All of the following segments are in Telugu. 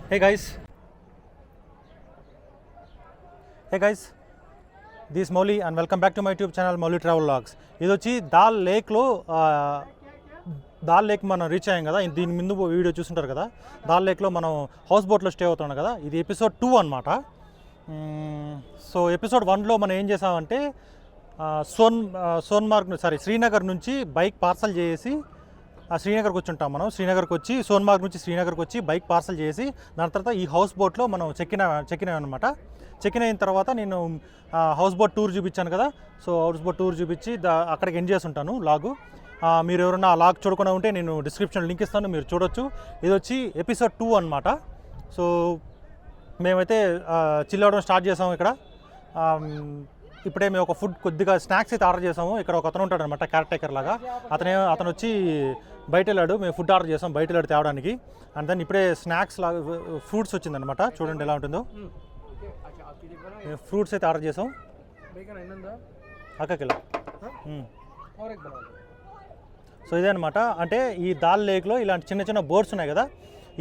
Hey guys, this is Moli and welcome back to my YouTube channel Moli Travel Vlogs. ఇది వచ్చి దాల్ లేక్లో దాల్ లేక్ మనం రీచ్ అయ్యాం కదా. దీని ముందు వీడియో చూస్తుంటారు కదా. దాల్ లేక్లో మనం హౌస్ బోట్లో స్టే అవుతున్నాం కదా. ఇది ఎపిసోడ్ 2 అనమాట. సో ఎపిసోడ్ 1లో మనం ఏం చేసామంటే శ్రీనగర్ నుంచి బైక్ పార్సల్ చేసి శ్రీనగర్కి వచ్చి ఉంటాం. మనం శ్రీనగర్కి వచ్చి సోన్మార్గ్ నుంచి శ్రీనగర్కి వచ్చి బైక్ పార్సల్ చేసి దాని తర్వాత ఈ హౌస్ బోట్లో మనం చెక్కిన్ అనమాట. చెక్కిన్ అయిన తర్వాత నేను హౌస్ బోట్ టూర్ చూపించాను కదా. సో హౌస్ బోట్ టూర్ చూపించి అక్కడికి ఎండ్ చేసి ఉంటాను లాగు. మీరు ఎవరైనా ఆ లాగ్ చూడకుండా ఉంటే నేను డిస్క్రిప్షన్లో లింక్ ఇస్తాను, మీరు చూడొచ్చు. ఇది వచ్చి ఎపిసోడ్ 2 అనమాట. సో మేమైతే చిల్ అవ్వడం స్టార్ట్ చేసాము ఇక్కడ. ఇప్పుడే మేము ఒక ఫుడ్ కొద్దిగా స్నాక్స్ అయితే ఆర్డర్ చేసాము. ఇక్కడ ఒక అతను ఉంటాడు అనమాట, క్యారెట్ టేకర్ లాగా. అతను వచ్చి బయట వెళ్ళాడు, మేము ఫుడ్ ఆర్డర్ చేసాం బయట వెళ్ళాడు తేవడానికి. అండ్ దెన్ ఇప్పుడే స్నాక్స్ లాగా ఫ్రూట్స్ వచ్చిందనమాట. చూడండి ఎలా ఉంటుందో. ఫ్రూట్స్ అయితే ఆర్డర్ చేసాం. అక్కకెళ్ళా. సో ఇదే అనమాట. అంటే ఈ దాల్ లేక్లో ఇలాంటి చిన్న చిన్న బోట్స్ ఉన్నాయి కదా.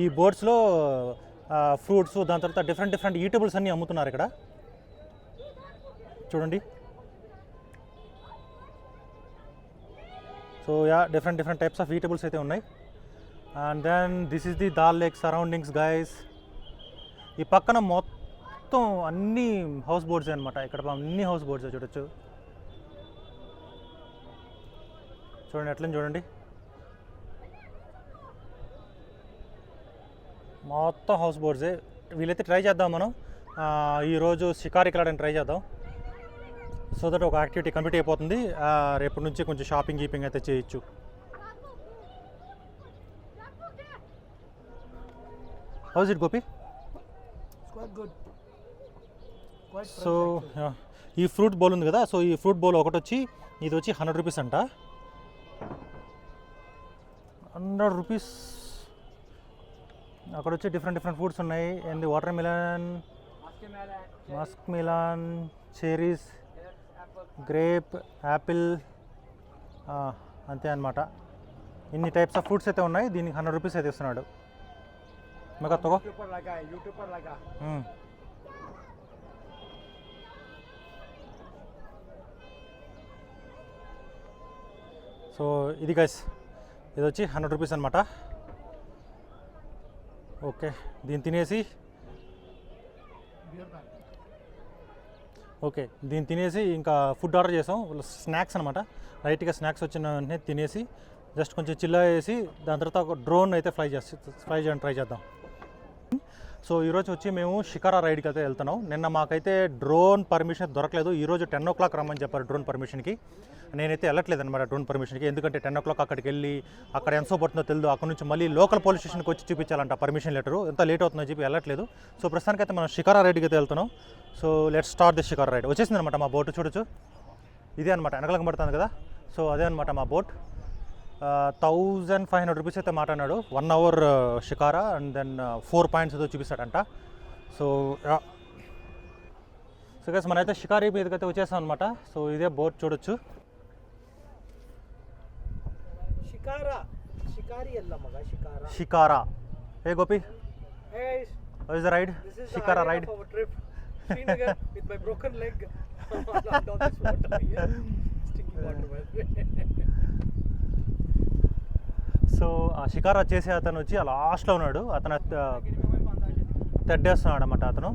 ఈ బోట్స్లో ఫ్రూట్స్, దాని తర్వాత డిఫరెంట్ ఈటబుల్స్ అన్నీ అమ్ముతున్నారు ఇక్కడ. చూడండి. So different types of eatables అయితే ఉన్నాయి. And then this is the Dal lake surroundings guys. ఈ పక్కన మొత్తం అన్ని హౌస్ బోట్సే అనమాట. ఇక్కడ అన్ని హౌస్ బోట్సే చూడొచ్చు. చూడండి ఎట్లని చూడండి, మొత్తం హౌస్ బోట్సే. వీలైతే ట్రై చేద్దాం మనం ఈరోజు షికారికి వెళ్ళడానికి ట్రై చేద్దాం. సో దట్ ఒక యాక్టివిటీ కంప్లీట్ అయిపోతుంది. రేపటి నుంచి కొంచెం షాపింగ్ అయితే చేయొచ్చు. House it Gopi? సో ఈ ఫ్రూట్ బౌల్ ఉంది కదా. సో ఈ ఫ్రూట్ బౌల్ ఒకటి వచ్చి ఇది వచ్చి 100 రూపీస్ అంట. 100 రూపీస్. అక్కడ వచ్చి డిఫరెంట్ ఫ్రూట్స్ ఉన్నాయి. ఏంది water melon, Musk melon, cherries, grape, Apple, అంతే అనమాట. ఇన్ని టైప్స్ ఆఫ్ ఫ్రూట్స్ అయితే ఉన్నాయి. దీనికి 100 రూపీస్ అయితే ఇస్తున్నాడు. మగా తగో. సో ఇది గైస్, ఇది వచ్చి 100 రూపీస్ అనమాట. ఓకే, దీన్ని తినేసి ఇంకా ఫుడ్ ఆర్డర్ చేసాం. స్నాక్స్ అనమాట. రైట్గా స్నాక్స్ వచ్చిన వెంటనే తినేసి జస్ట్ కొంచెం చిల్లా వేసి దాని తర్వాత ఒక డ్రోన్ అయితే ఫ్లై చేయడానికి ట్రై చేద్దాం. సో ఈరోజు వచ్చి మేము షికారా రైడ్కి అయితే వెళ్తున్నాం. నిన్న మాకైతే డ్రోన్ పర్మిషన్ దొరకలేదు. ఈరోజు 10 o'clock రమ్మని చెప్పారు డ్రోన్ పర్మిషన్కి. నేనైతే వెళ్ళట్లేదు అనమాట డ్రోన్ పర్మిషన్కి. ఎందుకంటే 10 o'clock అక్కడికి వెళ్ళి అక్కడ ఎంత పడుతుందో తెలియదు. అక్కడ నుంచి మళ్ళీ లోకల్ పోలీస్ స్టేషన్కి వచ్చి చూపించాలంట పర్మిషన్ లెటరు. ఎంత లేట్ అవుతుందో చెప్పి వెళ్ళట్లేదు. సో ప్రస్తుతానికైతే మనం షికారా రైడ్కి అయితే వెళ్తున్నాం. So let's start the shikara ride. వచ్చేసింది అనమాట మా బోట్. చూడొచ్చు, ఇదే అనమాట వెనకలకు పడుతుంది కదా. సో అదే అనమాట మా బోట్. 1500 రూపీస్ అయితే మాట్లాడినాడు 1 hour shikara. And then 4 points ఏదో చూపిస్తాడంట. సో గైస్ మనమైతే షికారీ మీదకైతే వచ్చేసాం అనమాట. సో ఇదే బోట్ చూడొచ్చు. షికారా. ఏ Gopi, how is the ride? Shikara ride. With my broken leg down this water here. Sticky water. So ఆ షికారా చేసే అతను వచ్చి లాస్ట్లో ఉన్నాడు. అతను తెడ్డేస్తున్నాడు అనమాట. అతను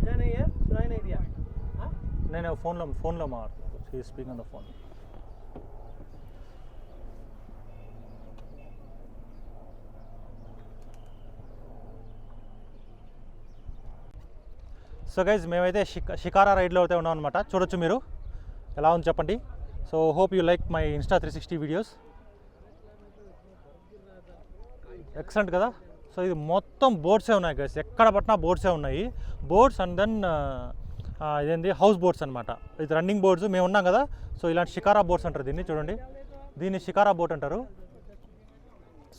నేను ఫోన్లో మాట్లాడుతున్నాను. Speaking on the phone. So guys మేమైతే షికారా రైడ్లో అయితే ఉన్నాం అనమాట. చూడొచ్చు మీరు, ఎలా ఉంది చెప్పండి. So hope you like my Insta 360 videos. Excellent కదా. సో ఇది మొత్తం బోట్సే ఉన్నాయి గైస్. ఎక్కడ పట్టినా బోట్సే ఉన్నాయి. బోట్స్ అండ్ దెన్ ఇదేంటి హౌస్ బోట్స్ అనమాట. ఇది రన్నింగ్ బోట్స్. మేము ఉన్నాం కదా. సో ఇలాంటి షికారా బోట్స్ అంటారు దీన్ని. చూడండి, దీన్ని షికారా బోట్ అంటారు.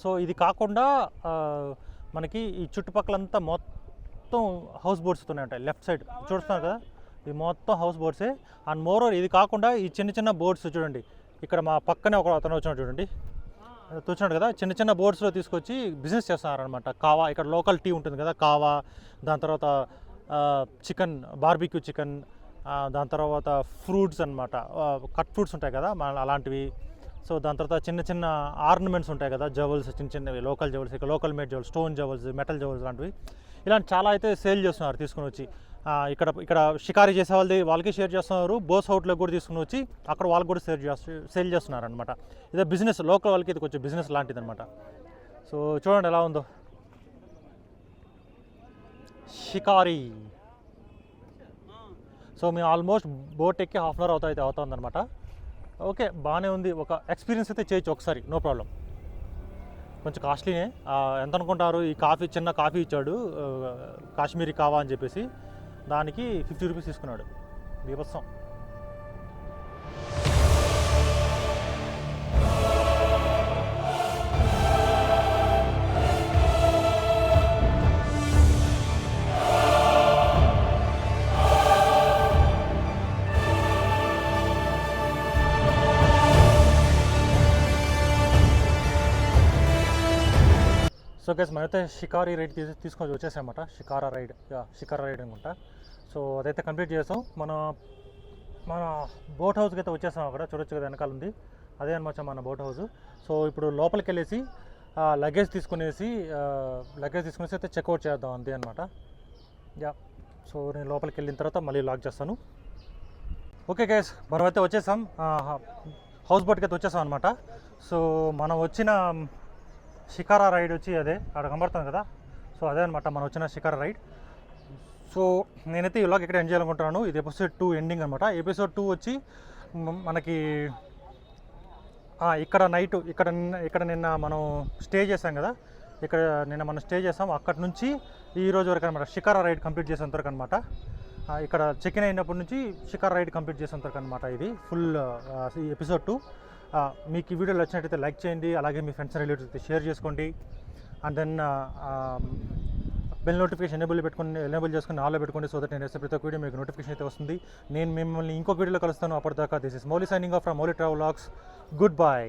సో ఇది కాకుండా మనకి ఈ చుట్టుపక్కలంతా మొత్తం హౌస్ బోట్స్ ఉంటాయి. లెఫ్ట్ సైడ్ చూస్తున్నారు కదా, ఇది మొత్తం హౌస్ బోట్సే. అండ్ మోరోవర్ ఇది కాకుండా ఈ చిన్న బోట్స్ చూడండి. ఇక్కడ మా పక్కనే ఒక అతను వచ్చినాడు చూడండి. చూసినాడు కదా చిన్న చిన్న బోట్స్లో తీసుకొచ్చి బిజినెస్ చేస్తున్నారనమాట. కావా, ఇక్కడ లోకల్ టీ ఉంటుంది కదా కావా, దాని తర్వాత చికెన్, బార్బిక్యూ చికెన్, దాని తర్వాత ఫ్రూట్స్ అనమాట, కట్ ఫ్రూట్స్ ఉంటాయి కదా అలాంటివి. సో దాని తర్వాత చిన్న చిన్న ఆర్నమెంట్స్ ఉంటాయి కదా, జవల్స్, చిన్న చిన్నవి లోకల్ జవల్స్, ఇక్కడ లోకల్ మేడ్ జవల్స్, స్టోన్ జవల్స్, మెటల్ జవల్స్ లాంటివి, ఇలాంటి చాలా అయితే సేల్ చేస్తున్నారు తీసుకుని వచ్చి. ఇక్కడ షికారీ చేసే వాళ్ళకి షేర్ చేస్తున్నారు. బోస్ అవుట్లోకి కూడా తీసుకుని వచ్చి అక్కడ వాళ్ళకి కూడా సేల్ చేస్తున్నారు అనమాట. ఇదే బిజినెస్, లోకల్ వాళ్ళకి ఇది కొంచెం బిజినెస్ లాంటిది అనమాట. సో చూడండి ఎలా ఉందో షికారీ. సో మేము ఆల్మోస్ట్ బోట్ ఎక్కి హాఫ్ అన్ అవర్ అవుతుందన్నమాట. ఓకే, బాగానే ఉంది. ఒక ఎక్స్పీరియన్స్ అయితే చేయొచ్చు ఒకసారి, నో ప్రాబ్లం. కొంచెం కాస్ట్లీనే. ఎంత అనుకుంటారు? ఈ కాఫీ, చిన్న కాఫీ ఇచ్చాడు, కాశ్మీరీ కావా అని చెప్పేసి, దానికి 50 రూపీస్ తీసుకున్నాడు. బీభత్సం. సో గైస్ మనమైతే షికారీ రైడ్ తీసుకొని వచ్చేసామన్నమాట. షికారా రైడ్ అనుకుంటా. సో అదైతే కంప్లీట్ చేసాం. మన బోట్ హౌస్కి అయితే వచ్చేసాం. అక్కడ చూడొచ్చు కదా వెనకాల ఉంది, అదే అనమాట మన బోట్ హౌస్. సో ఇప్పుడు లోపలికి వెళ్ళేసి లగేజ్ తీసుకునేసి అయితే చెక్అవుట్ చేద్దాం అంతే అనమాట. సో నేను లోపలికి వెళ్ళిన తర్వాత మళ్ళీ లాక్ చేస్తాను. ఓకే గైస్, మనమైతే వచ్చేసాం, హౌస్ బోట్కి అయితే వచ్చేసాం అనమాట. సో మనం వచ్చిన షికారా రైడ్ వచ్చి అదే అక్కడ కనబడుతుంది కదా, సో అదే అనమాట మనం వచ్చిన షికారా రైడ్. సో నేనైతే ఈ వ్లాగ్ ఇక్కడ ఎండ్ చేయాలనుకుంటున్నాను. ఇది ఎపిసోడ్ 2 ఎండింగ్ అనమాట. ఎపిసోడ్ 2 వచ్చి మనకి ఇక్కడ నైట్ ఇక్కడ నిన్న మనం స్టే చేసాం కదా, ఇక్కడ నిన్న మనం స్టే చేసాం. అక్కడి నుంచి ఈ రోజు వరకు అనమాట షికారా రైడ్ కంప్లీట్ చేసేంత వరకు అనమాట. ఇక్కడ చెక్ ఇన్ అయినప్పటి నుంచి షికారా రైడ్ కంప్లీట్ చేసేంత వరకు అనమాట. ఇది ఫుల్ ఎపిసోడ్ 2. మీకు ఈ వీడియోలో వచ్చినట్టయితే లైక్ చేయండి, అలాగే మీ ఫ్రెండ్స్ అండ్ రిలేటివ్స్ అయితే షేర్ చేసుకోండి. And then bell notification enable చేసుకుని ఆల్లో పెట్టుకోండి. సో దట్ నేను వేసే ప్రతి ఒక్క వీడియో మీకు నోటిఫికేషన్ అయితే వస్తుంది. నేను మిమ్మల్ని ఇంకొక వీడియోలో కలుస్తాను. అప్పటిదాకా this is Mouli signing off from Mouli travel vlogs. Good bye.